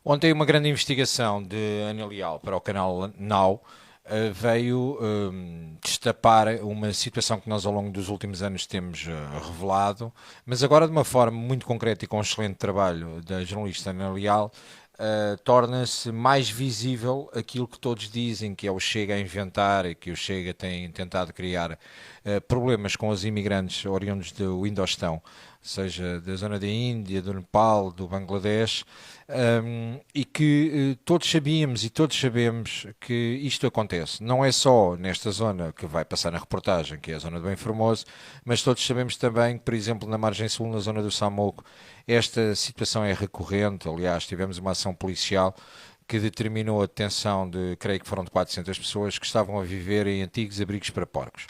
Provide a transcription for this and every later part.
Ontem uma grande investigação de Ana Leal para o canal Now veio destapar uma situação que nós ao longo dos últimos anos temos revelado, mas agora de uma forma muito concreta e com um excelente trabalho da jornalista Ana Leal, torna-se mais visível aquilo que todos dizem que é o Chega a inventar e que o Chega tem tentado criar problemas com os imigrantes oriundos do Indostão, seja da zona da Índia, do Nepal, do Bangladesh, e que todos sabíamos e todos sabemos que isto acontece. Não é só nesta zona que vai passar na reportagem, que é a zona do Bem Formoso, mas todos sabemos também que, por exemplo, na margem sul, na zona do Samoco, esta situação é recorrente. Aliás, tivemos uma ação policial que determinou a detenção de, creio que foram de 400 pessoas que estavam a viver em antigos abrigos para porcos.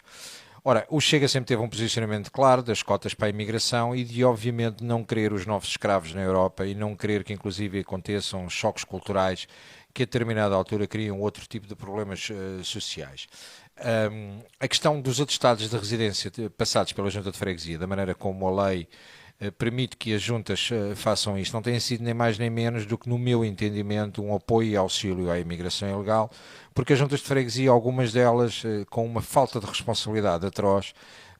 Ora, o Chega sempre teve um posicionamento claro das cotas para a imigração e de, obviamente, não querer os novos escravos na Europa e não querer que, inclusive, aconteçam choques culturais que, a determinada altura, criam outro tipo de problemas sociais. A questão dos atestados de residência passados pela Junta de Freguesia, da maneira como a lei permite que as juntas façam isto, não tem sido nem mais nem menos do que, no meu entendimento, um apoio e auxílio à imigração ilegal, porque as juntas de freguesia, algumas delas com uma falta de responsabilidade atroz,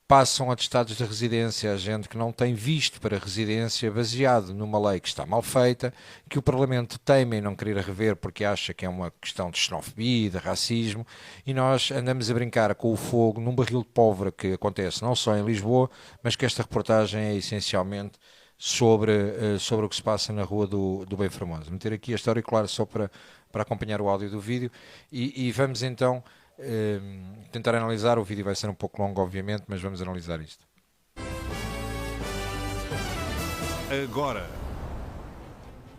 passam atestados de residência a gente que não tem visto para residência, baseado numa lei que está mal feita, que o Parlamento teima em não querer rever porque acha que é uma questão de xenofobia, de racismo, e nós andamos a brincar com o fogo num barril de pólvora que acontece não só em Lisboa, mas que esta reportagem é essencialmente sobre o que se passa na rua do Bem Formoso. Meter aqui a história, claro, só para acompanhar o áudio do vídeo, e vamos então tentar analisar. O vídeo vai ser um pouco longo, obviamente, mas vamos analisar isto. Agora.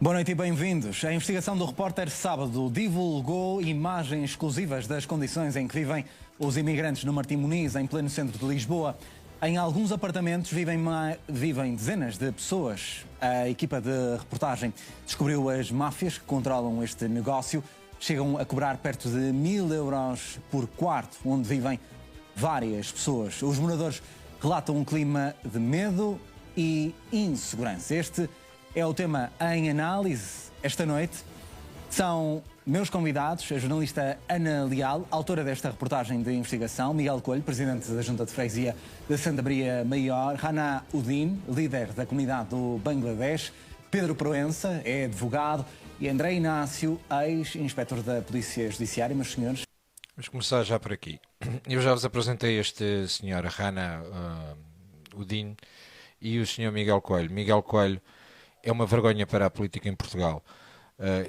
Boa noite e bem-vindos. A investigação do Repórter Sábado divulgou imagens exclusivas das condições em que vivem os imigrantes no Martim Muniz, em pleno centro de Lisboa. Em alguns apartamentos vivem dezenas de pessoas. A equipa de reportagem descobriu as máfias que controlam este negócio. Chegam a cobrar perto de 1.000 euros por quarto, onde vivem várias pessoas. Os moradores relatam um clima de medo e insegurança. Este é o tema em análise esta noite. São meus convidados, a jornalista Ana Leal, autora desta reportagem de investigação, Miguel Coelho, presidente da Junta de Freguesia de Santa Maria Maior, Rana Udin, líder da comunidade do Bangladesh, Pedro Proença, é advogado, e André Inácio, ex-inspetor da Polícia Judiciária. Meus senhores. Vamos começar já por aqui. Eu já vos apresentei este senhor Rana Udin e o senhor Miguel Coelho. Miguel Coelho é uma vergonha para a política em Portugal.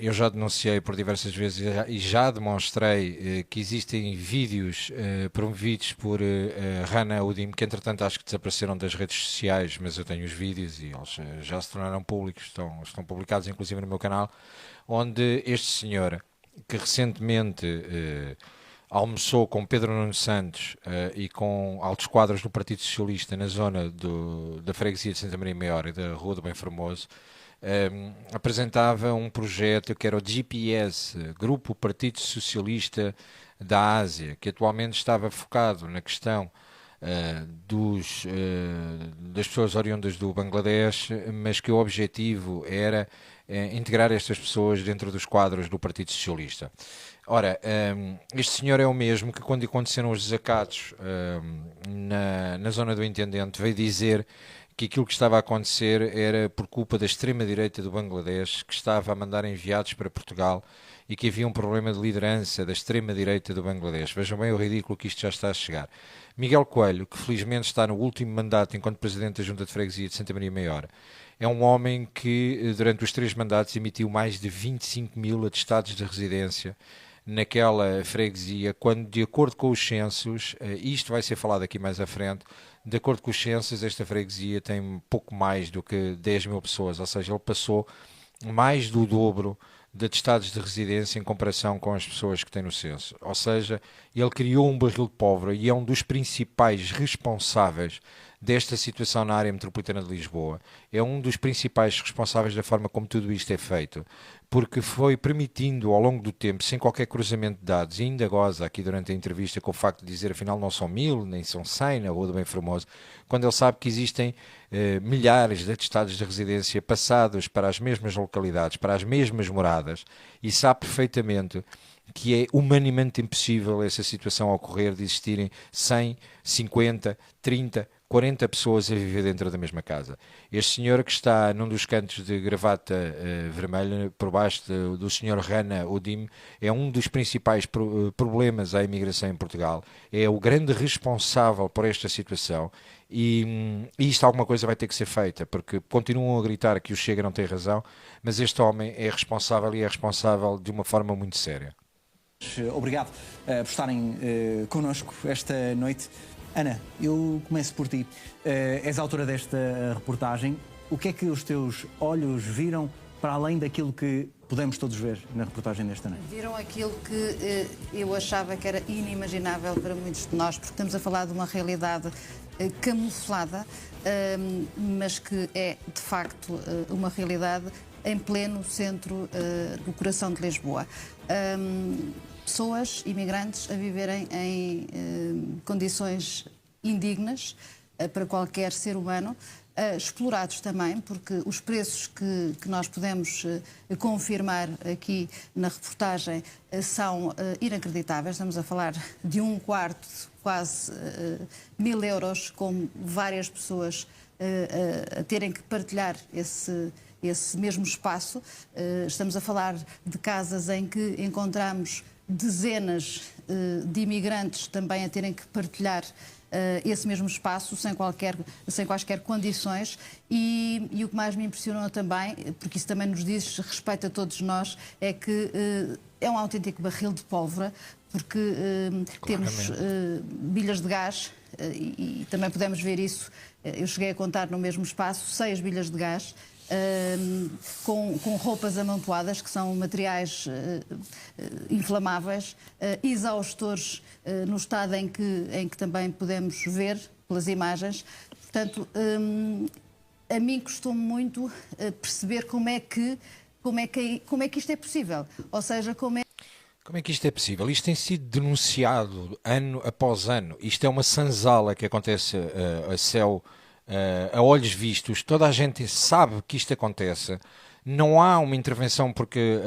Eu já denunciei por diversas vezes e já demonstrei que existem vídeos promovidos por Rana Udin, que entretanto acho que desapareceram das redes sociais, mas eu tenho os vídeos e eles já se tornaram públicos, estão publicados inclusive no meu canal, onde este senhor, que recentemente almoçou com Pedro Nuno Santos e com altos quadros do Partido Socialista na zona da freguesia de Santa Maria Maior e da Rua do Bem Formoso, apresentava um projeto que era o GPS, Grupo Partido Socialista da Ásia, que atualmente estava focado na questão das pessoas oriundas do Bangladesh, mas que o objetivo era integrar estas pessoas dentro dos quadros do Partido Socialista. Ora, este senhor é o mesmo que, quando aconteceram os desacatos na zona do Intendente, veio dizer que aquilo que estava a acontecer era por culpa da extrema-direita do Bangladesh, que estava a mandar enviados para Portugal e que havia um problema de liderança da extrema-direita do Bangladesh. Vejam bem o ridículo que isto já está a chegar. Miguel Coelho, que felizmente está no último mandato enquanto Presidente da Junta de Freguesia de Santa Maria Maior, é um homem que, durante os 3 mandatos, emitiu mais de 25.000 atestados de residência naquela freguesia, quando, de acordo com os censos, isto vai ser falado aqui mais à frente, de acordo com os censos, esta freguesia tem pouco mais do que 10.000 pessoas, ou seja, ele passou mais do dobro de atestados de residência em comparação com as pessoas que tem no censo. Ou seja, ele criou um barril de pólvora e é um dos principais responsáveis desta situação na área metropolitana de Lisboa, é um dos principais responsáveis da forma como tudo isto é feito, porque foi permitindo ao longo do tempo, sem qualquer cruzamento de dados, e ainda goza aqui durante a entrevista com o facto de dizer afinal não são 1000, nem são 100 na Rua do Bem Formoso, quando ele sabe que existem milhares de atestados de residência passados para as mesmas localidades, para as mesmas moradas, e sabe perfeitamente que é humanamente impossível essa situação ocorrer de existirem 100, 50, 30, 40 pessoas a viver dentro da mesma casa. Este senhor que está num dos cantos de gravata vermelha, por baixo do senhor Rana Odim, é um dos principais problemas à imigração em Portugal. É o grande responsável por esta situação e isto alguma coisa vai ter que ser feita, porque continuam a gritar que o Chega não tem razão, mas este homem é responsável e é responsável de uma forma muito séria. Obrigado por estarem connosco esta noite. Ana, eu começo por ti. És autora desta reportagem. O que é que os teus olhos viram para além daquilo que podemos todos ver na reportagem desta noite? Viram aquilo que eu achava que era inimaginável para muitos de nós, porque estamos a falar de uma realidade camuflada, mas que é, de facto, uma realidade em pleno centro do coração de Lisboa. Pessoas, imigrantes, a viverem em condições indignas para qualquer ser humano, explorados também, porque os preços que nós podemos confirmar aqui na reportagem são inacreditáveis. Estamos a falar de um quarto, quase 1000 euros, com várias pessoas a terem que partilhar esse mesmo espaço. Estamos a falar de casas em que encontramos dezenas de imigrantes também a terem que partilhar esse mesmo espaço sem quaisquer condições e o que mais me impressionou também, porque isso também nos diz respeito a todos nós, é que é um autêntico barril de pólvora, porque temos bilhas de gás e também podemos ver isso. Eu cheguei a contar no mesmo espaço 6 bilhas de gás, com roupas amontoadas, que são materiais inflamáveis, exaustores no estado em que também podemos ver pelas imagens. Portanto, a mim custou-me muito perceber como é que isto é possível. Ou seja, como é que isto é possível? Isto tem sido denunciado ano após ano. Isto é uma sanzala que acontece a céu a olhos vistos, toda a gente sabe que isto acontece, não há uma intervenção porque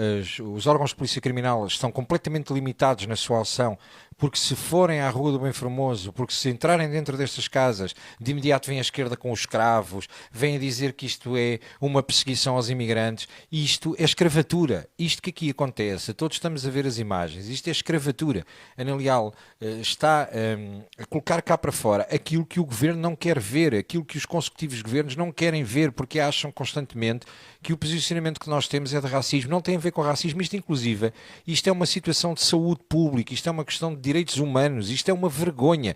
os órgãos de polícia criminal estão completamente limitados na sua ação, porque se forem à Rua do Bem Formoso, porque se entrarem dentro destas casas, de imediato vem a esquerda com os escravos, vem a dizer que isto é uma perseguição aos imigrantes, isto é escravatura, isto que aqui acontece, todos estamos a ver as imagens, isto é escravatura. Ana Leal está a colocar cá para fora aquilo que o governo não quer ver, aquilo que os consecutivos governos não querem ver, porque acham constantemente que o posicionamento que nós temos é de racismo. Não tem a ver com racismo, isto inclusive, isto é uma situação de saúde pública, isto é uma questão de direitos humanos, isto é uma vergonha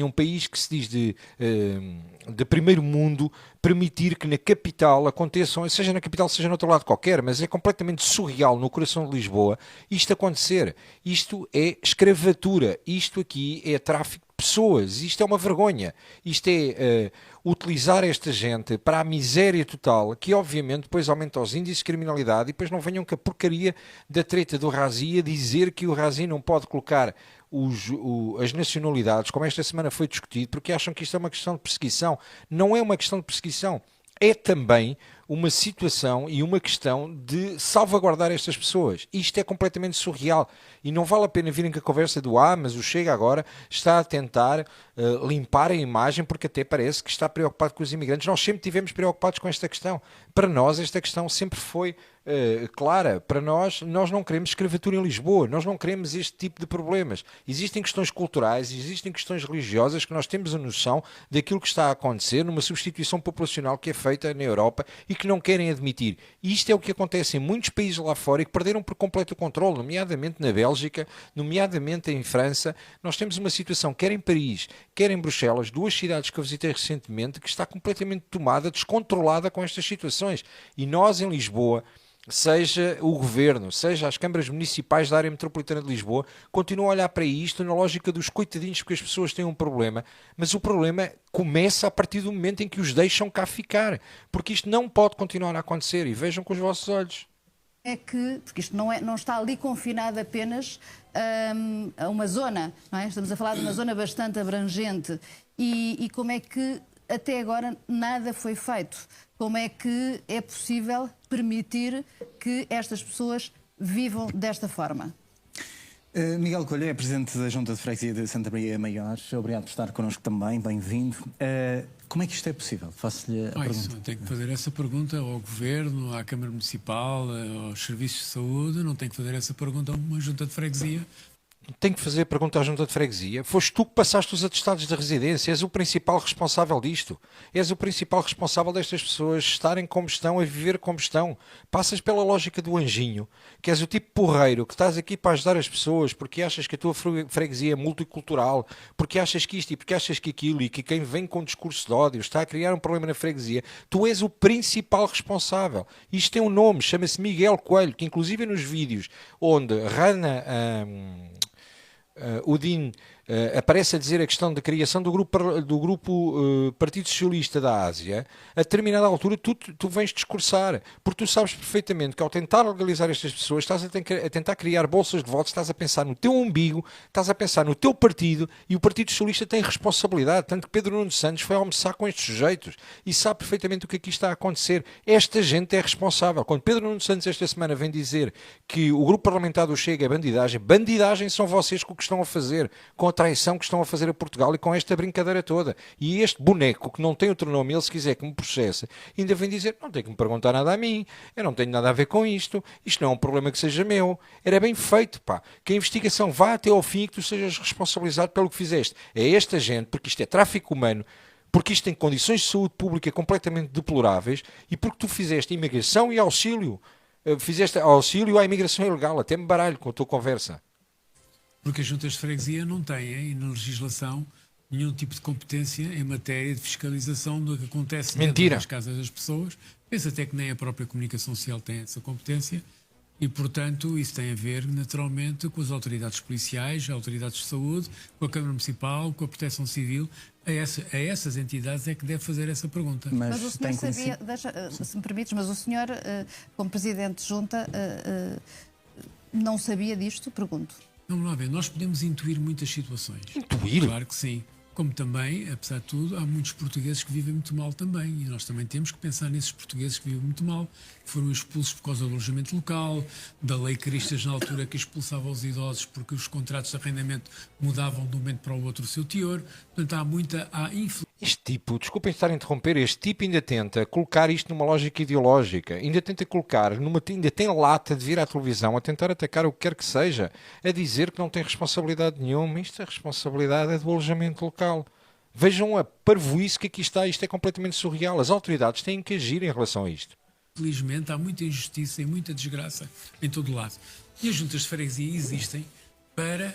um país que se diz de primeiro mundo permitir que na capital aconteçam, seja na capital, seja no outro lado qualquer, mas é completamente surreal no coração de Lisboa isto acontecer. Isto é escravatura, isto aqui é tráfico de pessoas, isto é uma vergonha, isto é utilizar esta gente para a miséria total, que obviamente depois aumenta os índices de criminalidade e depois não venham com a porcaria da treta do Razi a dizer que o Razi não pode colocar as nacionalidades, como esta semana foi discutido, porque acham que isto é uma questão de perseguição. Não é uma questão de perseguição, é também uma situação e uma questão de salvaguardar estas pessoas. Isto é completamente surreal e não vale a pena virem com a conversa do mas o Chega agora está a tentar limpar a imagem porque até parece que está preocupado com os imigrantes. Nós sempre estivemos preocupados com esta questão. Para nós esta questão sempre foi clara. Para nós não queremos escravatura em Lisboa, nós não queremos este tipo de problemas. Existem questões culturais, existem questões religiosas que nós temos a noção daquilo que está a acontecer numa substituição populacional que é feita na Europa e que não querem admitir. E isto é o que acontece em muitos países lá fora e que perderam por completo o controle, nomeadamente na Bélgica, nomeadamente em França. Nós temos uma situação, quer em Paris, quer em Bruxelas, 2 cidades que eu visitei recentemente, que está completamente tomada, descontrolada com estas situações. E nós, em Lisboa, seja o Governo, seja as câmaras municipais da área metropolitana de Lisboa, continuam a olhar para isto na lógica dos coitadinhos porque as pessoas têm um problema, mas o problema começa a partir do momento em que os deixam cá ficar, porque isto não pode continuar a acontecer, e vejam com os vossos olhos. É que, porque isto não está ali confinado apenas a uma zona, não é? Estamos a falar de uma zona bastante abrangente e como é que até agora nada foi feito? Como é que é possível permitir que estas pessoas vivam desta forma? Miguel Coelho é Presidente da Junta de Freguesia de Santa Maria Maior. Obrigado por estar connosco também, bem-vindo. Como é que isto é possível? Faço-lhe a pergunta. Tenho que fazer essa pergunta ao Governo, à Câmara Municipal, aos Serviços de Saúde. Não tenho que fazer essa pergunta a uma Junta de Freguesia. Tenho que fazer a pergunta à Junta de Freguesia. Foste tu que passaste os atestados de residência, és o principal responsável disto. És o principal responsável destas pessoas estarem como estão, a viver como estão. Passas pela lógica do anjinho, que és o tipo porreiro, que estás aqui para ajudar as pessoas, porque achas que a tua freguesia é multicultural, porque achas que isto e porque achas que aquilo, e que quem vem com um discurso de ódio está a criar um problema na freguesia. Tu és o principal responsável. Isto tem um nome, chama-se Miguel Coelho, que inclusive nos vídeos onde Rana... Udin aparece a dizer a questão da criação do grupo Partido Socialista da Ásia, a determinada altura tu vens discursar, porque tu sabes perfeitamente que ao tentar legalizar estas pessoas estás a tentar criar bolsas de votos, estás a pensar no teu umbigo, estás a pensar no teu partido, e o Partido Socialista tem responsabilidade, tanto que Pedro Nuno Santos foi almoçar com estes sujeitos e sabe perfeitamente o que aqui está a acontecer. Esta gente é responsável. Quando Pedro Nuno Santos esta semana vem dizer que o grupo parlamentar do Chega é bandidagem são vocês que o que estão a fazer, com a traição que estão a fazer a Portugal e com esta brincadeira toda. E este boneco, que não tem outro nome, ele se quiser que me processe, ainda vem dizer, não tem que me perguntar nada a mim, eu não tenho nada a ver com isto não é um problema que seja meu. Era bem feito, pá. Que a investigação vá até ao fim e que tu sejas responsabilizado pelo que fizeste. É esta gente, porque isto é tráfico humano, porque isto tem condições de saúde pública completamente deploráveis e porque tu fizeste imigração e auxílio. Fizeste auxílio à imigração ilegal. Até me baralho com a tua conversa. Porque as juntas de freguesia não têm, na legislação, nenhum tipo de competência em matéria de fiscalização do que acontece dentro das casas das pessoas. Penso até que nem a própria comunicação social tem essa competência e, portanto, isso tem a ver, naturalmente, com as autoridades policiais, as autoridades de saúde, com a Câmara Municipal, com a Proteção Civil. A essas entidades é que deve fazer essa pergunta. Mas o senhor sabia, se me permites, mas o senhor, como Presidente de Junta, não sabia disto? Pergunto. Vamos lá ver, nós podemos intuir muitas situações. Intuir? Claro que sim. Como também, apesar de tudo, há muitos portugueses que vivem muito mal também. E nós também temos que pensar nesses portugueses que vivem muito mal, que foram expulsos por causa do alojamento local, da lei Cristas na altura que expulsava os idosos porque os contratos de arrendamento mudavam de um momento para o outro o seu teor. Portanto, há influência. Este tipo, desculpem estar a interromper, este tipo ainda tenta colocar isto numa lógica ideológica, ainda tenta colocar, ainda tem lata de vir à televisão a tentar atacar o que quer que seja, a dizer que não tem responsabilidade nenhuma. Isto, a responsabilidade é do alojamento local. Vejam a parvoíce que aqui está, isto é completamente surreal. As autoridades têm que agir em relação a isto. Felizmente há muita injustiça e muita desgraça em todo o lado. E as juntas de freguesia existem para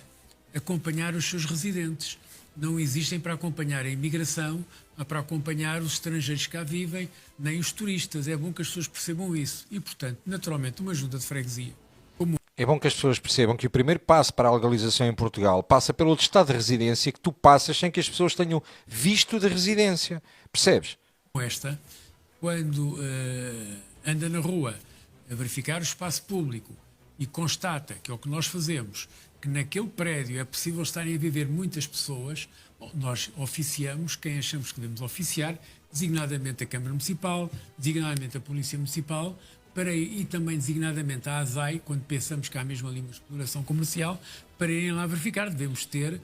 acompanhar os seus residentes. Não existem para acompanhar a imigração, para acompanhar os estrangeiros que cá vivem, nem os turistas. É bom que as pessoas percebam isso. E, portanto, naturalmente, uma junta de freguesia como... É bom que as pessoas percebam que o primeiro passo para a legalização em Portugal passa pelo estado de residência que tu passas sem que as pessoas tenham visto de residência. Percebes? Esta, quando anda na rua a verificar o espaço público e constata, que é o que nós fazemos, que naquele prédio é possível estarem a viver muitas pessoas, nós oficiamos quem achamos que devemos oficiar, designadamente a Câmara Municipal, designadamente a Polícia Municipal, e também designadamente a ASAI, quando pensamos que há mesmo ali uma exploração comercial, para irem lá verificar. Devemos ter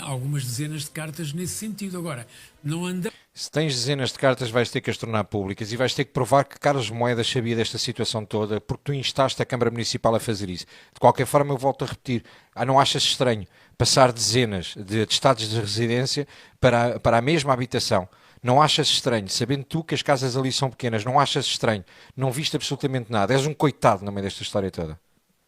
algumas dezenas de cartas nesse sentido. Agora, não anda... Se tens dezenas de cartas, vais ter que as tornar públicas e vais ter que provar que Carlos Moedas sabia desta situação toda, porque tu instaste a Câmara Municipal a fazer isso. De qualquer forma, eu volto a repetir, não achas estranho passar dezenas de atestados de residência para a mesma habitação? Não achas estranho, sabendo tu que as casas ali são pequenas, não achas estranho? Não viste absolutamente nada, és um coitado no meio desta história toda.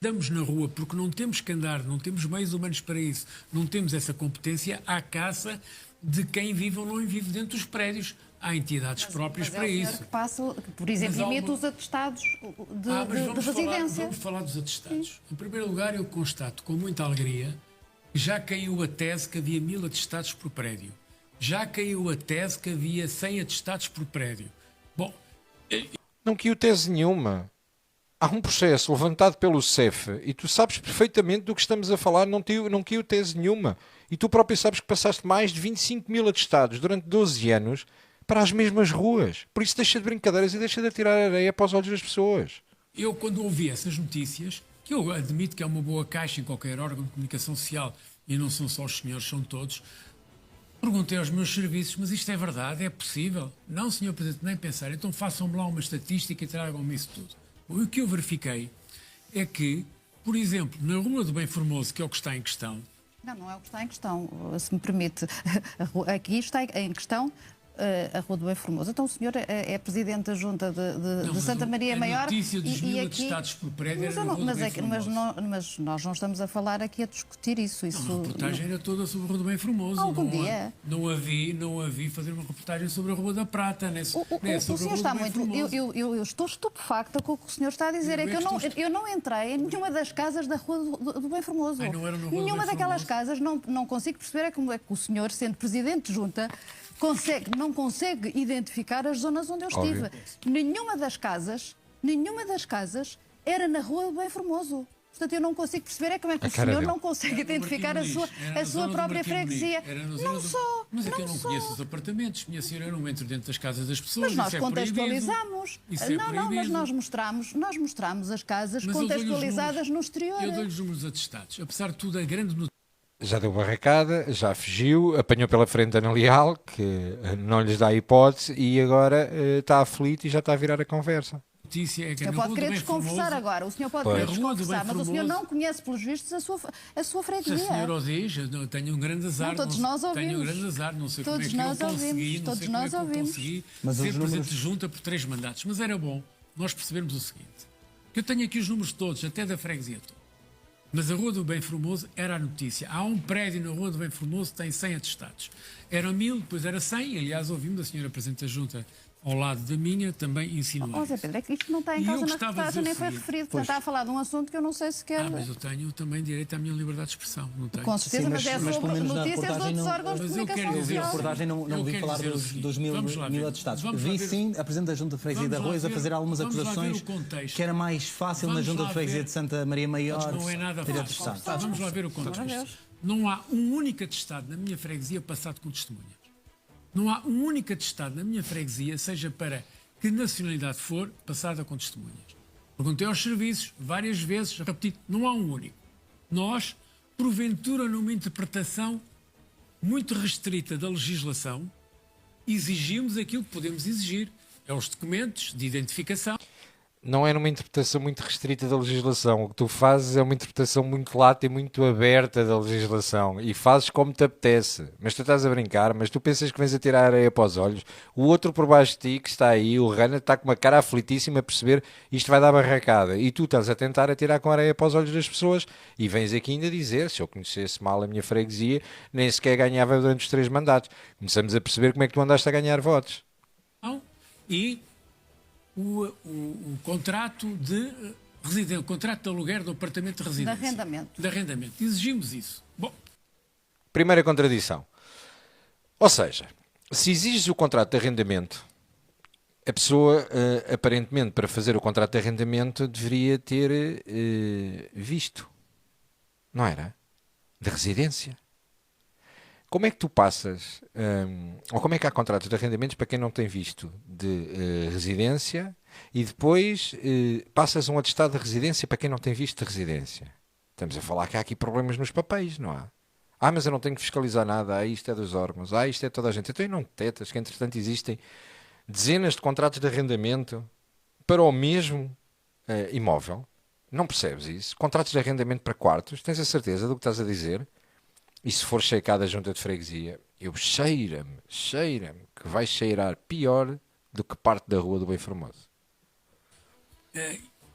Andamos na rua porque não temos que andar, não temos meios humanos para isso, não temos essa competência à caça de quem vive ou não vive dentro dos prédios. Há entidades próprias para isso. Que passa, por exemplo, emite os atestados de residência. Vamos falar dos atestados. Sim. Em primeiro lugar, eu constato com muita alegria que já caiu a tese que havia 1000 atestados por prédio. Já caiu a tese que havia 100 atestados por prédio. Bom... Não caiu tese nenhuma. Há um processo levantado pelo CEF e tu sabes perfeitamente do que estamos a falar, não caiu tese nenhuma. E tu próprio sabes que passaste mais de 25.000 atestados durante 12 anos para as mesmas ruas. Por isso deixa de brincadeiras e deixa de atirar areia para os olhos das pessoas. Eu, quando ouvi essas notícias, que eu admito que é uma boa caixa em qualquer órgão de comunicação social, e não são só os senhores, são todos, perguntei aos meus serviços, mas isto é verdade? É possível? Não, senhor Presidente, nem pensar. Então façam-me lá uma estatística e tragam-me isso tudo. O que eu verifiquei é que, por exemplo, na Rua do Bem Formoso, que é o que está em questão... Não é o que está em questão, se me permite. Aqui está em questão a Rua do Bem Formoso. Então o senhor é presidente da Junta de Santa Maria Maior. A notícia dos 1000 aqui... atestados por prédio era na Rua do Bem Formoso. Mas nós não estamos a falar aqui a discutir isso. Não, a reportagem era toda sobre a Rua do Bem Formoso. Algum dia. Não a vi fazer uma reportagem sobre a Rua da Prata, nem sobre o senhor está muito... Eu estou estupefacta com o que o senhor está a dizer. É que eu não entrei em nenhuma das casas da Rua do Bem Formoso. Nenhuma daquelas casas, não consigo perceber como é que o senhor, sendo presidente de junta, não consegue identificar as zonas onde eu estive. Óbvio. Nenhuma das casas era na Rua do Bem Formoso. Portanto, eu não consigo perceber como é que o senhor não consegue identificar a sua própria freguesia. Não só. Mas é que eu não conheço os apartamentos. Minha senhora, eu não entro dentro das casas das pessoas. Mas nós contextualizamos. Mas nós mostramos as casas contextualizadas no exterior. Eu dou-lhes números atestados. Apesar de tudo, a grande notícia. Já deu barracada, já fugiu, apanhou pela frente Ana Leal, que não lhes dá hipótese, e agora está aflito e já está a virar a conversa. É que eu pode querer desconversar agora, o senhor pode querer desconversar, mas o senhor não conhece, pelos vistos, a sua freguesia. Se a senhora o diz, eu tenho um grande azar. Todos nós ouvimos. Tenho um grande azar, não sei todos como é que eu consegui, não sei como é que eu consegui ser presidente de junta por 3 mandatos. Mas era bom nós percebermos o seguinte, que eu tenho aqui os números todos, até da freguesia toda. Mas a Rua do Bem Formoso era a notícia. Há um prédio na Rua do Bem Formoso que tem 100 atestados. Eram 1000, depois era 100. Aliás, ouvimos a senhora Presidente da Junta ao lado da minha também insinuar. Zé Pedro, é que isto não está em causa na reportagem, nem foi referido. Portanto, está a falar de um assunto que eu não sei se quer... mas eu tenho também direito à minha liberdade de expressão. Não tenho. Com certeza, mas é sobre notícias de outros órgãos de comunicação social. A reportagem não vi falar dos mil atestados. Vi sim a Presidente da Junta de Freguesia de Arroios a fazer algumas acusações que era mais fácil na Junta de Freguesia de Santa Maria Maior. Não é nada fácil. Vamos lá ver o contexto. Não há um único atestado na minha freguesia passado com testemunhas. Não há um único atestado na minha freguesia, seja para que nacionalidade for, passada com testemunhas. Perguntei aos serviços várias vezes, repetido, não há um único. Nós, porventura, numa interpretação muito restrita da legislação, exigimos aquilo que podemos exigir. É os documentos de identificação. Não é numa interpretação muito restrita da legislação. O que tu fazes é uma interpretação muito lata e muito aberta da legislação. E fazes como te apetece. Mas tu estás a brincar, mas tu pensas que vens a tirar areia para os olhos. O outro por baixo de ti, que está aí, o Rana, está com uma cara aflitíssima a perceber isto vai dar barracada. E tu estás a tentar atirar com areia para os olhos das pessoas. E vens aqui ainda dizer, se eu conhecesse mal a minha freguesia, nem sequer ganhava durante os 3 mandatos. Começamos a perceber como é que tu andaste a ganhar votos. E... O contrato o contrato de aluguer do apartamento de residência. De arrendamento. Exigimos isso. Bom. Primeira contradição. Ou seja, se exiges o contrato de arrendamento, a pessoa, aparentemente, para fazer o contrato de arrendamento, deveria ter visto. Não era? De residência. Como é que tu passas, ou como é que há contratos de arrendamentos para quem não tem visto de residência e depois passas um atestado de residência para quem não tem visto de residência? Estamos a falar que há aqui problemas nos papéis, não há? Mas eu não tenho que fiscalizar nada, isto é dos órgãos, isto é toda a gente. Então não tetas que, entretanto, existem dezenas de contratos de arrendamento para o mesmo imóvel. Não percebes isso? Contratos de arrendamento para quartos, tens a certeza do que estás a dizer? E se for checada a junta de freguesia, eu cheira-me que vai cheirar pior do que parte da Rua do Bem Formoso.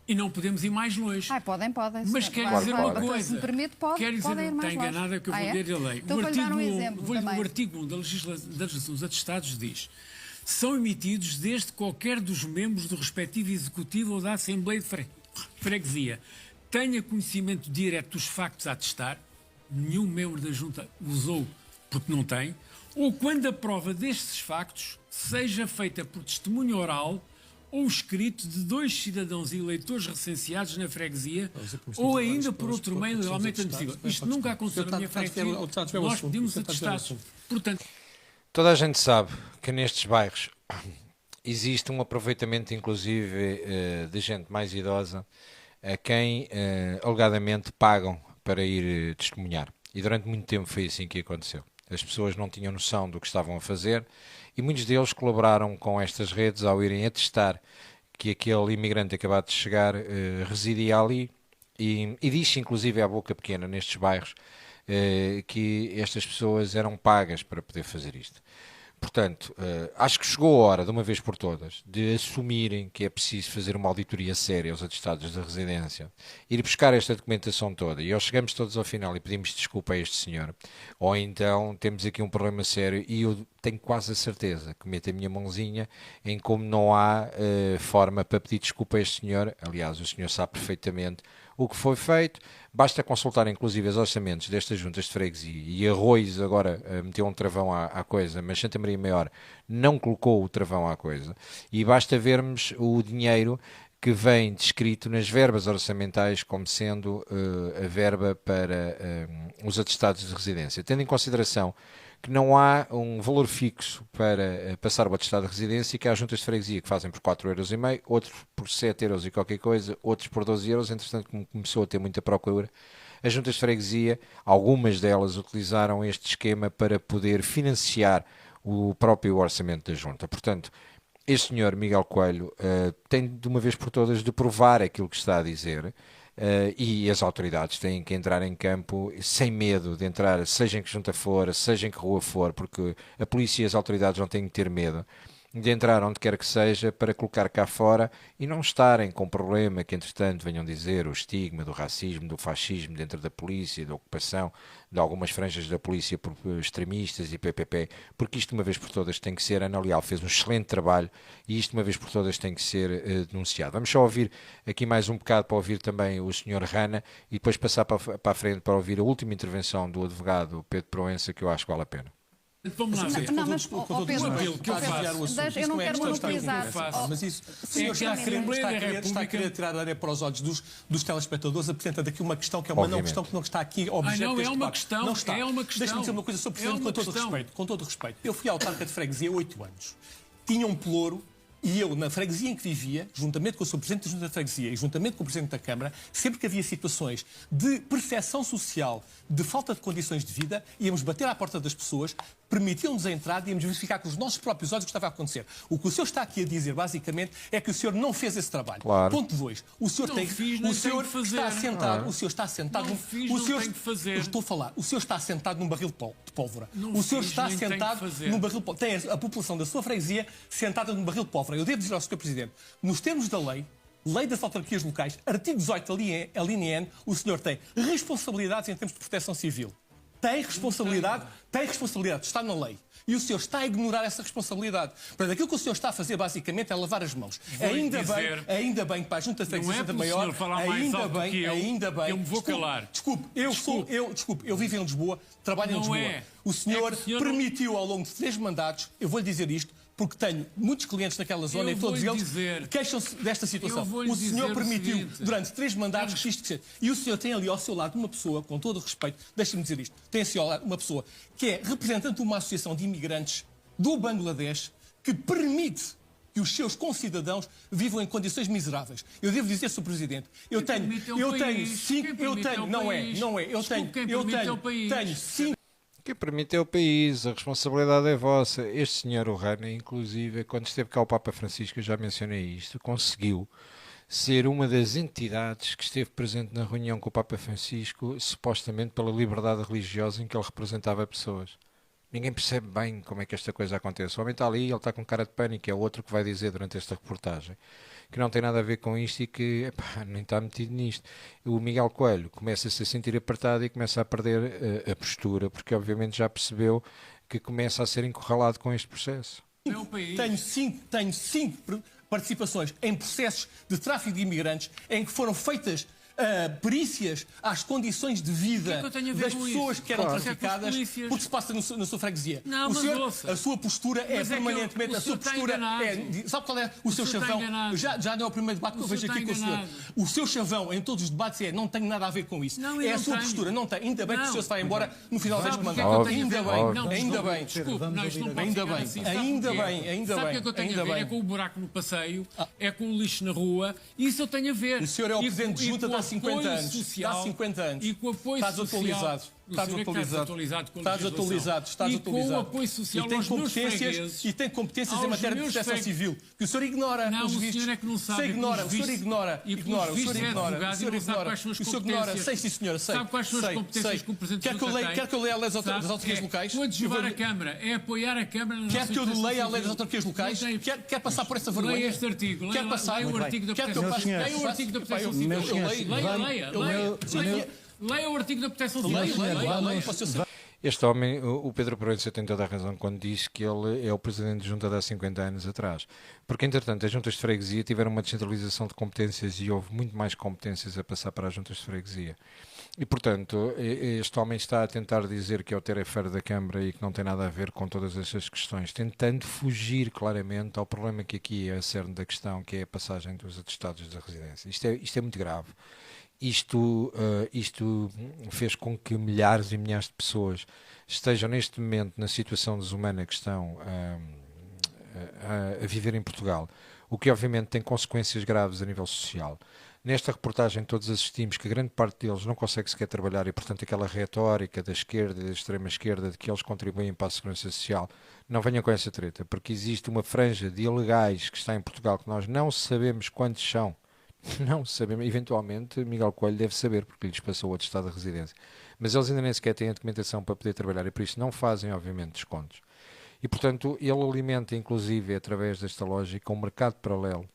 E não podemos ir mais longe. Podem. Mas quer Claro, dizer claro. uma coisa. Se me permite, quer dizer, podem ir não mais está longe. enganada que eu vou ler a lei. Então, vou-lhe dar um exemplo também. O artigo 1 da legislação dos atestados diz: são emitidos desde qualquer dos membros do respectivo executivo ou da Assembleia de Freguesia tenha conhecimento direto dos factos a atestar, nenhum membro da Junta usou porque não tem, ou quando a prova destes factos seja feita por testemunho oral ou escrito de 2 cidadãos e eleitores recenseados na freguesia, ou ainda por outro meio legalmente admissível. Isto nunca aconteceu na minha freguesia. Nós pedimos atestados. Portanto, toda a gente sabe que nestes bairros existe um aproveitamento, inclusive, de gente mais idosa, a quem alegadamente pagam para ir testemunhar. E durante muito tempo foi assim que aconteceu. As pessoas não tinham noção do que estavam a fazer e muitos deles colaboraram com estas redes ao irem atestar que aquele imigrante acabado de chegar residia ali e diz-se inclusive à boca pequena nestes bairros que estas pessoas eram pagas para poder fazer isto. Portanto, acho que chegou a hora, de uma vez por todas, de assumirem que é preciso fazer uma auditoria séria aos atestados de residência, ir buscar esta documentação toda, e ou chegamos todos ao final e pedimos desculpa a este senhor, ou então temos aqui um problema sério, e eu tenho quase a certeza que meto a minha mãozinha em como não há forma para pedir desculpa a este senhor. Aliás, o senhor sabe perfeitamente o que foi feito, basta consultar inclusive os orçamentos destas juntas de freguesia, e Arroios agora meteu um travão à coisa, mas Santa Maria Maior não colocou o travão à coisa, e basta vermos o dinheiro que vem descrito nas verbas orçamentais como sendo a verba para os atestados de residência, tendo em consideração que não há um valor fixo para passar o atestado de residência, que há juntas de freguesia que fazem por 4,5€, outros por 7€ e qualquer coisa, outros por 12€, entretanto como começou a ter muita procura, as juntas de freguesia, algumas delas utilizaram este esquema para poder financiar o próprio orçamento da junta. Portanto, este senhor Miguel Coelho tem de uma vez por todas de provar aquilo que está a dizer, e as autoridades têm que entrar em campo sem medo de entrar, seja em que junta for, seja em que rua for, porque a polícia e as autoridades não têm que ter medo de entrar onde quer que seja para colocar cá fora e não estarem com problema que, entretanto, venham dizer o estigma do racismo, do fascismo dentro da polícia, da ocupação de algumas franjas da polícia por extremistas e PPP, porque isto, uma vez por todas, tem que ser. Ana Leal fez um excelente trabalho e isto, uma vez por todas, tem que ser denunciado. Vamos só ouvir aqui mais um bocado para ouvir também o Sr. Rana e depois passar para a frente para ouvir a última intervenção do advogado Pedro Proença, que eu acho que vale a pena. Vamos lá ver. Não, mas, Pedro, apelo que eu faço. eu não quero monopolizar. Mas isso, o senhor está a querer tirar a areia para os olhos dos telespectadores, apresenta aqui uma questão que é uma não questão que não está aqui objeto não, deste é uma debate. questão, Não está. é uma questão. Deixa-me dizer uma coisa, Sr. Presidente, com todo respeito. Eu fui autarca de freguesia há 8 anos. Tinha um pelouro. E eu, na freguesia em que vivia, juntamente com o Sr. Presidente da Junta de Freguesia e juntamente com o Presidente da Câmara, sempre que havia situações de percepção social, de falta de condições de vida, íamos bater à porta das pessoas, permitiam-nos a entrada e íamos verificar com os nossos próprios olhos o que estava a acontecer. O que o senhor está aqui a dizer, basicamente, é que o senhor não fez esse trabalho. Claro. Ponto 2. O senhor não tem fiz, o senhor está sentado, não. o senhor está sentado, Não fiz, o não senhor tenho que fazer. Eu estou a falar. O senhor está sentado num barril de pólvora. Não o senhor fiz, está nem tenho que sentado fazer. num barril de pólvora. Tem a população da sua freguesia sentada num barril de pólvora. Eu devo dizer ao Sr. Presidente, nos termos da lei das autarquias locais, artigo 18, alínea N, o senhor tem responsabilidades em termos de proteção civil. Tem responsabilidade, está na lei. E o senhor está a ignorar essa responsabilidade. Portanto, aquilo que o senhor está a fazer, basicamente, é lavar as mãos. Ainda bem que para a Junta de Freguesia Santa Maior, ainda bem, eu me vou calar. Desculpe, eu vivo em Lisboa, trabalho em Lisboa. O senhor permitiu ao longo de 3 mandatos, eu vou-lhe dizer isto, porque tenho muitos clientes naquela zona e todos eles queixam-se desta situação. O senhor permitiu, durante 3 mandatos, que isto... E o senhor tem ali ao seu lado uma pessoa, com todo o respeito, deixe-me dizer isto, tem ao seu lado uma pessoa que é representante de uma associação de imigrantes do Bangladesh que permite que os seus concidadãos vivam em condições miseráveis. Eu devo dizer, Sr. Presidente, eu tenho 5... Que permite é o país, a responsabilidade é vossa. Este senhor, o Rana, inclusive, quando esteve cá o Papa Francisco, eu já mencionei isto, conseguiu ser uma das entidades que esteve presente na reunião com o Papa Francisco, supostamente pela liberdade religiosa em que ele representava pessoas. Ninguém percebe bem como é que esta coisa acontece. O homem está ali, ele está com cara de pânico, é o outro que vai dizer durante esta reportagem que não tem nada a ver com isto e que nem está metido nisto. O Miguel Coelho começa-se a sentir apertado e começa a perder a postura, porque obviamente já percebeu que começa a ser encurralado com este processo. Tenho cinco participações em processos de tráfico de imigrantes em que foram feitas perícias às condições de vida das pessoas que eram traficadas, porque se passa na sua freguesia. Não, a sua postura é permanentemente... A sua postura é... Sabe qual é o seu chavão? Já não é o primeiro debate que eu vejo aqui com o senhor. O seu chavão em todos os debates é não tenho nada a ver com isso. É a sua postura. Não tem. Ainda bem que o senhor se vai embora no final deste mandato. Ainda bem. Desculpe, ainda bem. Sabe o que é que eu tenho a ver? É com o buraco no passeio, é com o lixo na rua. Isso eu tenho a ver. O senhor é o presidente de junta há 50 anos. Social, há 50 anos. E com o apoio Estás social. Atualizado. Estás atualizado. E com o apoio social aos meus fregueses. E tem competências em matéria de proteção civil. Que o senhor ignora. Não, o senhor é que não sabe. O senhor ignora. O senhor ignora. Quais são as competências. Sei, sim, senhora. Sabe quais são as competências que o Presidente da Junta tem? Quer que eu leia a lei das autarquias locais? Coadjuvar a Câmara. É apoiar a Câmara na Quer que eu leia a lei das autarquias locais? Quer passar por essa vergonha? Leia este artigo. Quer passar? Leia o artigo da proteção civil. Leia o artigo da proteção civil. Leia. Este homem, o Pedro Proença, tem toda a razão quando diz que ele é o presidente de junta de há 50 anos atrás. Porque, entretanto, as juntas de freguesia tiveram uma descentralização de competências e houve muito mais competências a passar para as juntas de freguesia. E, portanto, este homem está a tentar dizer que é o tarefairo da Câmara e que não tem nada a ver com todas estas questões, tentando fugir claramente ao problema que aqui é a cerne da questão, que é a passagem dos atestados da residência. Isto é muito grave. Isto fez com que milhares e milhares de pessoas estejam neste momento na situação desumana que estão a viver em Portugal, o que obviamente tem consequências graves a nível social. Nesta reportagem todos assistimos que a grande parte deles não consegue sequer trabalhar e, portanto, aquela retórica da esquerda e da extrema-esquerda de que eles contribuem para a segurança social, não venham com essa treta, porque existe uma franja de ilegais que está em Portugal que nós não sabemos quantos são. Não sabemos, eventualmente Miguel Coelho deve saber, porque lhes passou o atestado de residência. Mas eles ainda nem sequer têm a documentação para poder trabalhar e por isso não fazem, obviamente, descontos. E, portanto, ele alimenta, inclusive, através desta lógica, um mercado paralelo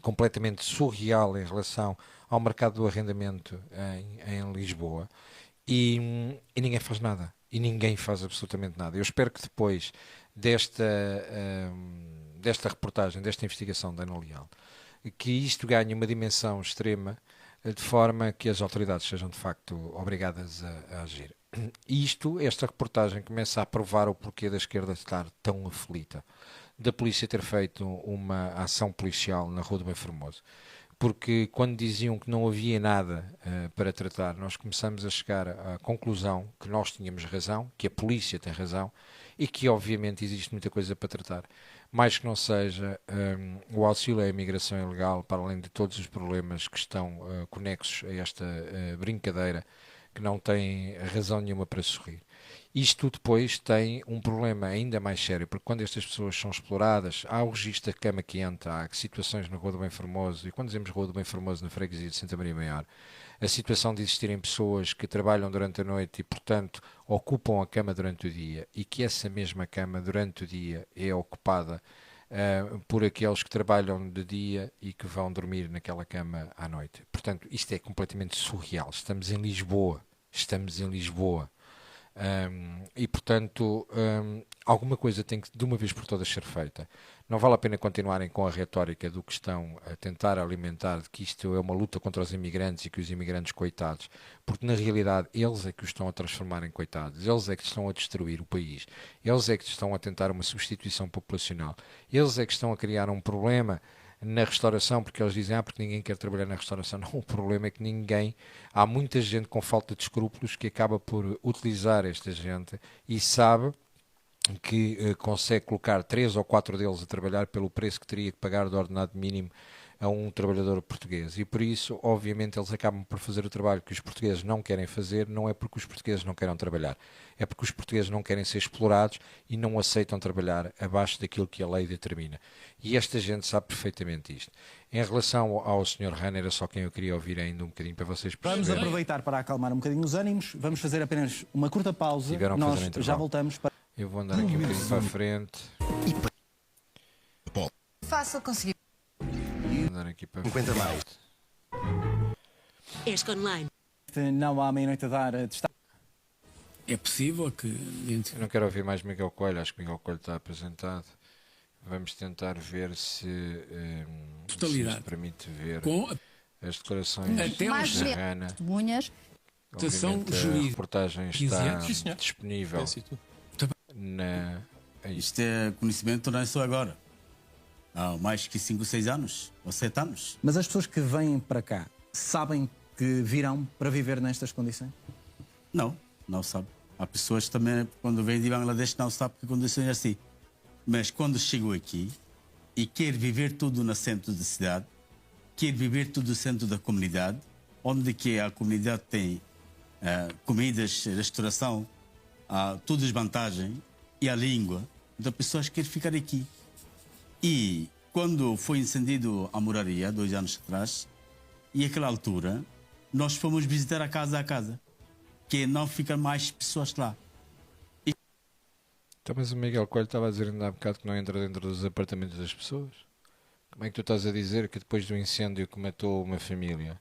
completamente surreal em relação ao mercado do arrendamento em Lisboa e ninguém faz nada. E ninguém faz absolutamente nada. Eu espero que depois desta reportagem, desta investigação da Ana Leal, que isto ganhe uma dimensão extrema, de forma que as autoridades sejam de facto obrigadas a agir. Esta reportagem começa a provar o porquê da esquerda estar tão aflita, da polícia ter feito uma ação policial na Rua do Bem Formoso. Porque quando diziam que não havia nada para tratar, nós começamos a chegar à conclusão que nós tínhamos razão, que a polícia tem razão e que obviamente existe muita coisa para tratar. Mais que não seja o auxílio à imigração ilegal, para além de todos os problemas que estão conexos a esta brincadeira, que não tem razão nenhuma para sorrir. Isto depois tem um problema ainda mais sério, porque quando estas pessoas são exploradas, há o registro da cama quente, há situações na Rua do Bem Formoso, e quando dizemos Rua do Bem Formoso, na freguesia de Santa Maria Maior, a situação de existirem pessoas que trabalham durante a noite e, portanto, ocupam a cama durante o dia, e que essa mesma cama durante o dia é ocupada por aqueles que trabalham de dia e que vão dormir naquela cama à noite. Portanto, isto é completamente surreal. Estamos em Lisboa. E, portanto, alguma coisa tem que, de uma vez por todas, ser feita. Não vale a pena continuarem com a retórica do que estão a tentar alimentar, de que isto é uma luta contra os imigrantes e que os imigrantes coitados, porque na realidade eles é que os estão a transformar em coitados, eles é que estão a destruir o país, eles é que estão a tentar uma substituição populacional, eles é que estão a criar um problema na restauração, porque eles dizem, porque ninguém quer trabalhar na restauração. Não, o problema é que há muita gente com falta de escrúpulos que acaba por utilizar esta gente e sabe que consegue colocar 3 ou 4 deles a trabalhar pelo preço que teria que pagar do ordenado mínimo a um trabalhador português. E por isso, obviamente, eles acabam por fazer o trabalho que os portugueses não querem fazer, não é porque os portugueses não queiram trabalhar, é porque os portugueses não querem ser explorados e não aceitam trabalhar abaixo daquilo que a lei determina. E esta gente sabe perfeitamente isto. Em relação ao Sr. Rana, era só quem eu queria ouvir ainda um bocadinho para vocês perceberem. Vamos aproveitar para acalmar um bocadinho os ânimos, vamos fazer apenas uma curta pausa, nós já voltamos para... Eu vou andar aqui um bocadinho para a frente. Fácil conseguir. andar aqui para 50 mais. ESC Online. Não há meia-noite a dar destaque. É possível que... Eu não quero ouvir mais Miguel Coelho, acho que Miguel Coelho está apresentado. Vamos tentar ver se isto permite ver as declarações da Rana. Testemunhas. A reportagem está disponível na... Isto é conhecimento não é só agora. Há mais que 5 ou 6 anos, ou 7 anos. Mas as pessoas que vêm para cá sabem que virão para viver nestas condições? Não sabe. Há pessoas também, quando vêm de Bangladesh, não sabem que condições é assim. Mas quando chegam aqui e quer viver tudo no centro da cidade, quer viver tudo no centro da comunidade, onde que a comunidade tem comidas, restauração, todas as vantagens e a língua, então pessoas querem ficar aqui. E quando foi incendido a moraria, 2 anos atrás, e àquela altura, nós fomos visitar a casa, que não ficam mais pessoas lá. Então, mas o Miguel Coelho estava a dizer ainda há bocado que não entra dentro dos apartamentos das pessoas. Como é que tu estás a dizer que depois do incêndio que matou uma família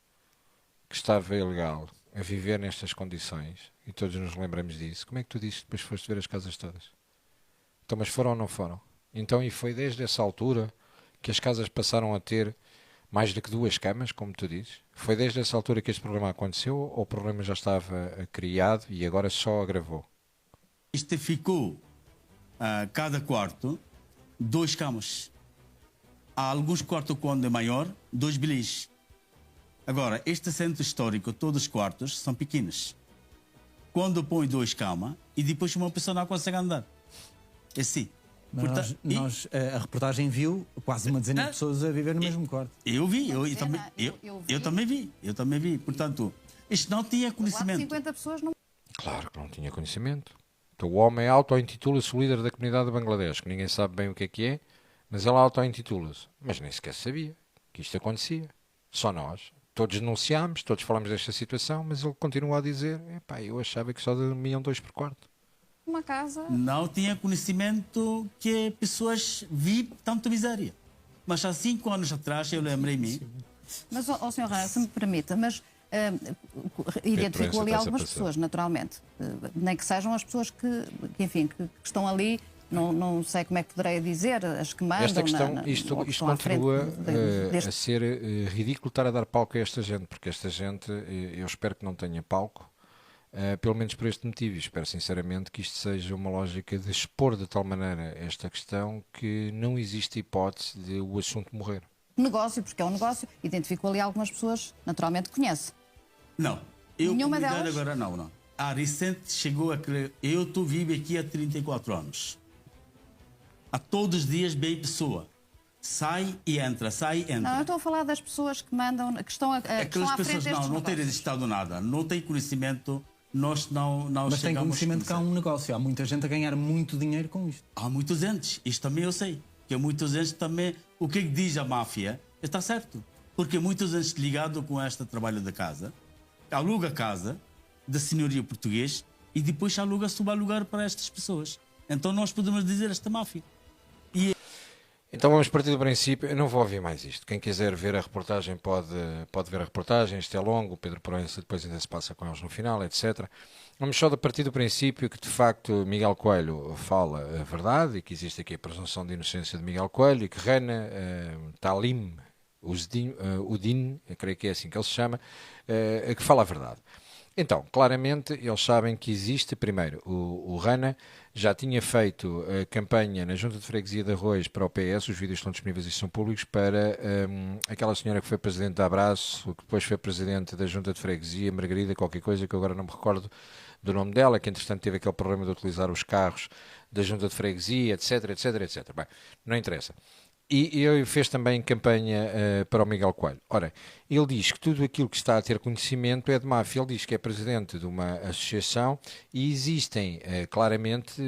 que estava ilegal a viver nestas condições, e todos nos lembramos disso, como é que tu dizes que depois foste ver as casas todas? Então, mas foram ou não foram? Então, e foi desde essa altura que as casas passaram a ter mais do que 2 camas, como tu dizes? Foi desde essa altura que este problema aconteceu ou o problema já estava criado e agora só agravou? Isto ficou, cada quarto, 2 camas. Há alguns quartos, quando é maior, 2 beliches. Agora, este centro histórico, todos os quartos são pequenos. Quando põe 2 camas e depois uma pessoa não consegue andar. É assim. Mas a reportagem viu quase uma dezena de pessoas a viver no mesmo quarto. Eu vi, eu também vi. Portanto, isto não tinha conhecimento. 50 pessoas não... Claro que não tinha conhecimento. Então o homem auto-intitula-se o líder da comunidade de Bangladesh, que ninguém sabe bem o que é, mas ele auto-intitula-se. Mas nem sequer sabia que isto acontecia. Só nós. Todos denunciámos, todos falamos desta situação, mas ele continua a dizer, eu achava que só dormiam 2 por quarto. Uma casa... Não tinha conhecimento que pessoas vivem tanto miséria. Mas há 5 anos atrás eu lembrei-me... Mas, Sr. Rana, se me permita, mas identificou ali algumas pessoas, naturalmente. Nem que sejam as pessoas que estão ali, não sei como é que poderei dizer, as que mandam... Esta questão, isto continua a ser ridículo estar a dar palco a esta gente, porque esta gente, eu espero que não tenha palco, pelo menos por este motivo. Espero sinceramente que isto seja uma lógica de expor de tal maneira esta questão que não existe hipótese de o assunto morrer. Negócio, porque é um negócio, identificou ali algumas pessoas, naturalmente conhece. Não, eu nenhuma delas? Agora não. A recente chegou a crer, eu estou vivo aqui há 34 anos. A todos os dias vem pessoa. Sai e entra, sai e entra. Não, eu estou a falar das pessoas que mandam, que estão à frente Aquelas pessoas não têm negócios. registrado nada, não têm conhecimento, nós não Mas tem conhecimento que há um negócio, há muita gente a ganhar muito dinheiro com isto. Há muitos gente, isto também eu sei, que muitos gente também, o que diz a máfia, está certo. Porque muitos gente ligado com este trabalho da casa, aluga a casa da senhoria português e depois subalugar para estas pessoas. Então nós podemos dizer esta máfia. Então vamos partir do princípio, eu não vou ouvir mais isto. Quem quiser ver a reportagem pode ver a reportagem, isto é longo, o Pedro Proença depois ainda se passa com eles no final, etc. Vamos só partir do princípio que de facto Miguel Coelho fala a verdade e que existe aqui a presunção de inocência de Miguel Coelho e que Rana Talim Udin, eu creio que é assim que ele se chama, que fala a verdade. Então, claramente, eles sabem que existe, primeiro, o Rana já tinha feito a campanha na Junta de Freguesia de Arroios para o PS, os vídeos estão disponíveis e são públicos, para aquela senhora que foi presidente da Abraço, que depois foi presidente da Junta de Freguesia, Margarida, qualquer coisa, que eu agora não me recordo do nome dela, que entretanto teve aquele problema de utilizar os carros da Junta de Freguesia, etc, etc, etc. Bem, não interessa. E ele fez também campanha para o Miguel Coelho. Ora, ele diz que tudo aquilo que está a ter conhecimento é de máfia. Ele diz que é presidente de uma associação e existem claramente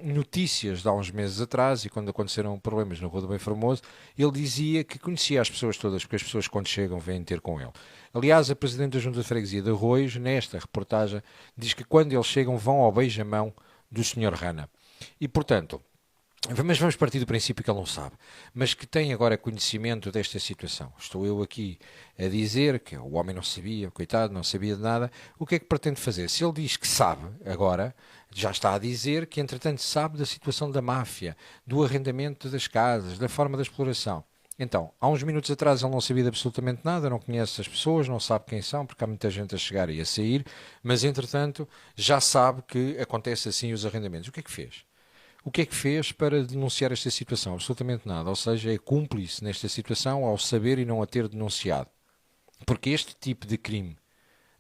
notícias de há uns meses atrás, e quando aconteceram problemas na Rua do Bem Formoso, ele dizia que conhecia as pessoas todas, porque as pessoas quando chegam vêm ter com ele. Aliás, a presidente da Junta de Freguesia de Arroios, nesta reportagem, diz que quando eles chegam vão ao beijamão do Sr. Rana. E, portanto, Mas vamos partir do princípio que ele não sabe, mas que tem agora conhecimento desta situação. Estou eu aqui a dizer que o homem não sabia, coitado, não sabia de nada. O que é que pretende fazer? Se ele diz que sabe agora, já está a dizer que entretanto sabe da situação da máfia, do arrendamento das casas, da forma da exploração. Então, há uns minutos atrás ele não sabia de absolutamente nada, não conhece as pessoas, não sabe quem são, porque há muita gente a chegar e a sair, mas entretanto já sabe que acontece assim os arrendamentos. O que é que fez? O que é que fez para denunciar esta situação? Absolutamente nada. Ou seja, é cúmplice nesta situação ao saber e não a ter denunciado. Porque este tipo de crime,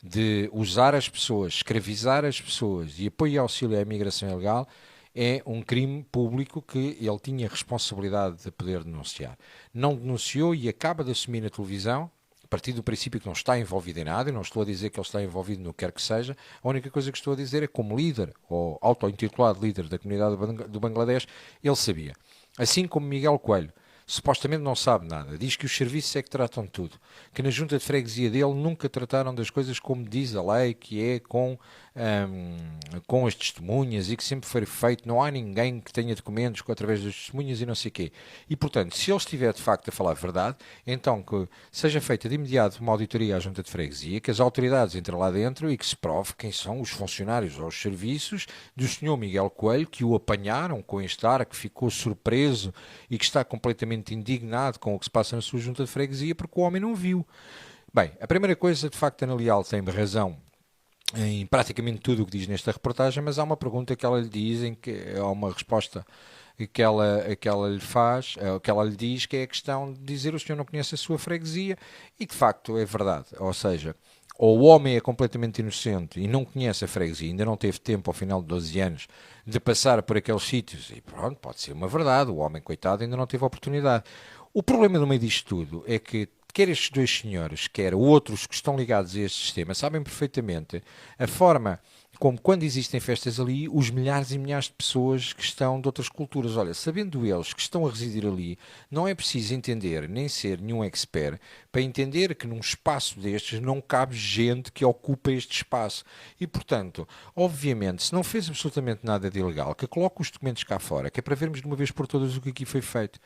de usar as pessoas, escravizar as pessoas e apoio e auxílio à imigração ilegal, é um crime público que ele tinha responsabilidade de poder denunciar. Não denunciou e acaba de assumir na televisão, a partir do princípio que não está envolvido em nada, e não estou a dizer que ele está envolvido no que quer que seja, a única coisa que estou a dizer é que como líder, ou auto-intitulado líder da comunidade do Bangladesh, ele sabia. Assim como Miguel Coelho, supostamente não sabe nada, diz que os serviços é que tratam de tudo, que na junta de freguesia dele nunca trataram das coisas como diz a lei, que é com as testemunhas e que sempre foi feito, não há ninguém que tenha documentos através das testemunhas e não sei o quê. E, portanto, se ele estiver de facto a falar a verdade, então que seja feita de imediato uma auditoria à junta de freguesia, que as autoridades entrem lá dentro e que se prove quem são os funcionários ou os serviços do senhor Miguel Coelho, que o apanharam com este ar, que ficou surpreso e que está completamente indignado com o que se passa na sua junta de freguesia, porque o homem não viu. Bem, a primeira coisa, de facto, Ana Leal tem razão em praticamente tudo o que diz nesta reportagem, mas há uma pergunta que ela lhe diz, em que há uma resposta que ela lhe faz, que ela lhe diz, que é a questão de dizer o senhor não conhece a sua freguesia, e de facto é verdade, ou seja, ou o homem é completamente inocente e não conhece a freguesia, ainda não teve tempo ao final de 12 anos de passar por aqueles sítios, e pronto, pode ser uma verdade, o homem coitado ainda não teve a oportunidade. O problema no meio disto tudo é que quer estes dois senhores, quer outros que estão ligados a este sistema, sabem perfeitamente a forma como, quando existem festas ali, os milhares e milhares de pessoas que estão de outras culturas. Olha, sabendo eles que estão a residir ali, não é preciso entender, nem ser nenhum expert, para entender que num espaço destes não cabe gente que ocupa este espaço. E, portanto, obviamente, se não fez absolutamente nada de ilegal, que coloque os documentos cá fora, que é para vermos de uma vez por todas o que aqui foi feito.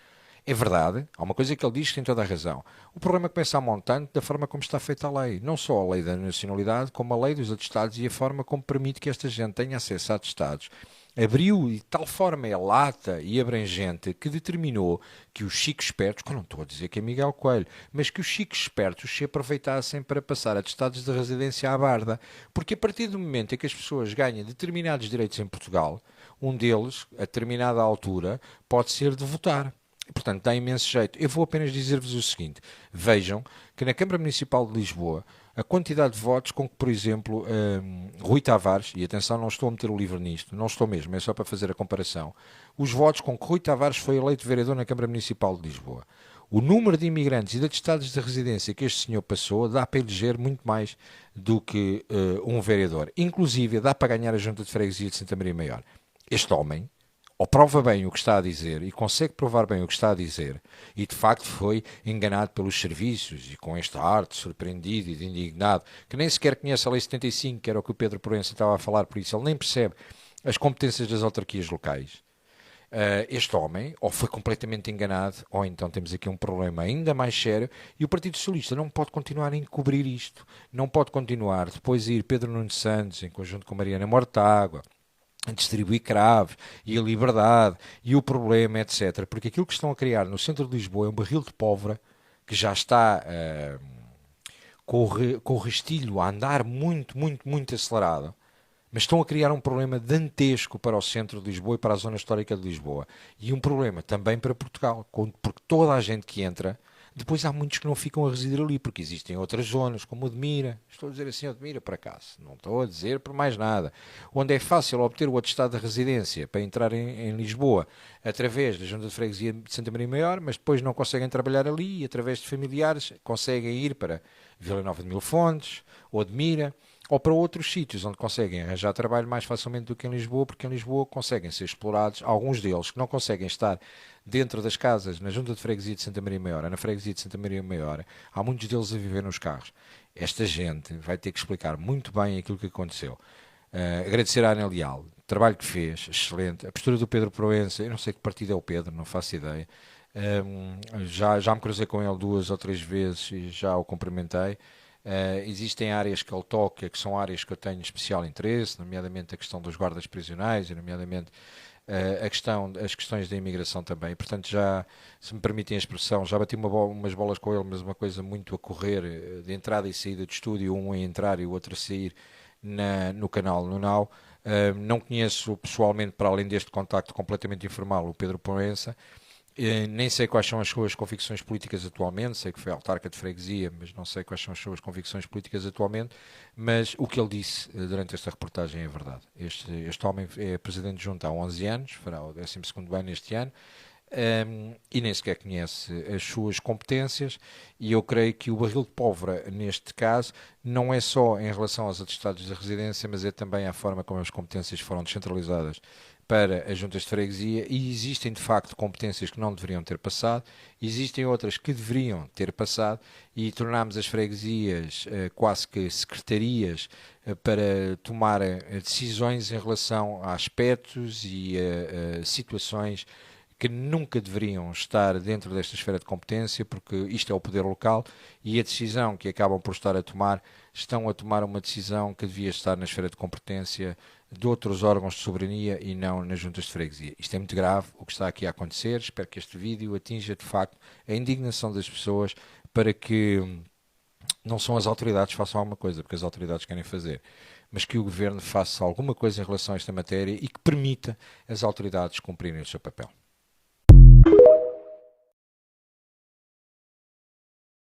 É verdade, há uma coisa que ele diz que tem toda a razão. O problema começa a montante da forma como está feita a lei. Não só a lei da nacionalidade, como a lei dos atestados e a forma como permite que esta gente tenha acesso a atestados. Abriu de tal forma é lata e abrangente que determinou que os chicos espertos, que eu não estou a dizer que é Miguel Coelho, mas que os chicos espertos se aproveitassem para passar atestados de residência à barda. Porque a partir do momento em que as pessoas ganham determinados direitos em Portugal, um deles, a determinada altura, pode ser de votar. Portanto, dá imenso jeito. Eu vou apenas dizer-vos o seguinte. Vejam que na Câmara Municipal de Lisboa, a quantidade de votos com que, por exemplo, Rui Tavares, e atenção, não estou a meter o livro nisto, não estou mesmo, é só para fazer a comparação, os votos com que Rui Tavares foi eleito vereador na Câmara Municipal de Lisboa. O número de imigrantes e de atestados de residência que este senhor passou dá para eleger muito mais do que um vereador. Inclusive, dá para ganhar a Junta de Freguesia de Santa Maria Maior. Este homem ou prova bem o que está a dizer e consegue provar bem o que está a dizer e de facto foi enganado pelos serviços e com esta arte surpreendido e indignado, que nem sequer conhece a Lei 75, que era o que o Pedro Proença estava a falar, por isso ele nem percebe as competências das autarquias locais. Este homem ou foi completamente enganado ou então temos aqui um problema ainda mais sério e o Partido Socialista não pode continuar a encobrir isto, não pode continuar depois ir Pedro Nuno Santos em conjunto com Mariana Mortágua a distribuir cravos e a liberdade e o problema, etc. Porque aquilo que estão a criar no centro de Lisboa é um barril de pólvora que já está com o rastilho a andar muito, muito, muito acelerado, mas estão a criar um problema dantesco para o centro de Lisboa e para a zona histórica de Lisboa. E um problema também para Portugal, porque toda a gente que entra, depois há muitos que não ficam a residir ali, porque existem outras zonas, como Odmira, estou a dizer assim Odmira por acaso, não estou a dizer por mais nada, onde é fácil obter o atestado de residência para entrar em Lisboa, através da Junta de Freguesia de Santa Maria Maior, mas depois não conseguem trabalhar ali e através de familiares conseguem ir para Vila Nova de Mil Fontes, Odmira, ou para outros sítios onde conseguem arranjar trabalho mais facilmente do que em Lisboa, porque em Lisboa conseguem ser explorados, alguns deles que não conseguem estar dentro das casas, na Junta de Freguesia de Santa Maria Maior, na Freguesia de Santa Maria Maior, há muitos deles a viver nos carros. Esta gente vai ter que explicar muito bem aquilo que aconteceu. Agradecer à Ana Leal trabalho que fez, excelente. A postura do Pedro Proença, eu não sei que partido é o Pedro, não faço ideia. Já me cruzei com ele 2 ou 3 vezes e já o cumprimentei. Existem áreas que ele toca, que são áreas que eu tenho especial interesse, nomeadamente a questão dos guardas prisionais, e nomeadamente as questões da imigração também. Portanto, já, se me permitem a expressão, já bati umas bolas com ele, mas uma coisa muito a correr, de entrada e saída de estúdio, um a entrar e o outro a sair no canal no Now. Não conheço pessoalmente, para além deste contacto completamente informal, o Pedro Proença. Nem sei quais são as suas convicções políticas atualmente, sei que foi autarca de freguesia, mas não sei quais são as suas convicções políticas atualmente, mas o que ele disse durante esta reportagem é verdade. Este homem é presidente de junta há 11 anos, fará o 12º ano este ano, e nem sequer conhece as suas competências, e eu creio que o barril de pólvora, neste caso, não é só em relação aos atestados de residência, mas é também a forma como as competências foram descentralizadas para as juntas de freguesia, e existem de facto competências que não deveriam ter passado, existem outras que deveriam ter passado, e tornámos as freguesias quase que secretarias para tomar decisões em relação a aspectos e a situações que nunca deveriam estar dentro desta esfera de competência, porque isto é o poder local, e a decisão que acabam por estar a tomar, estão a tomar uma decisão que devia estar na esfera de competência de outros órgãos de soberania e não nas juntas de freguesia. Isto é muito grave, o que está aqui a acontecer. Espero que este vídeo atinja de facto a indignação das pessoas, para que não são as autoridades que façam alguma coisa, porque as autoridades querem fazer, mas que o Governo faça alguma coisa em relação a esta matéria e que permita as autoridades cumprirem o seu papel.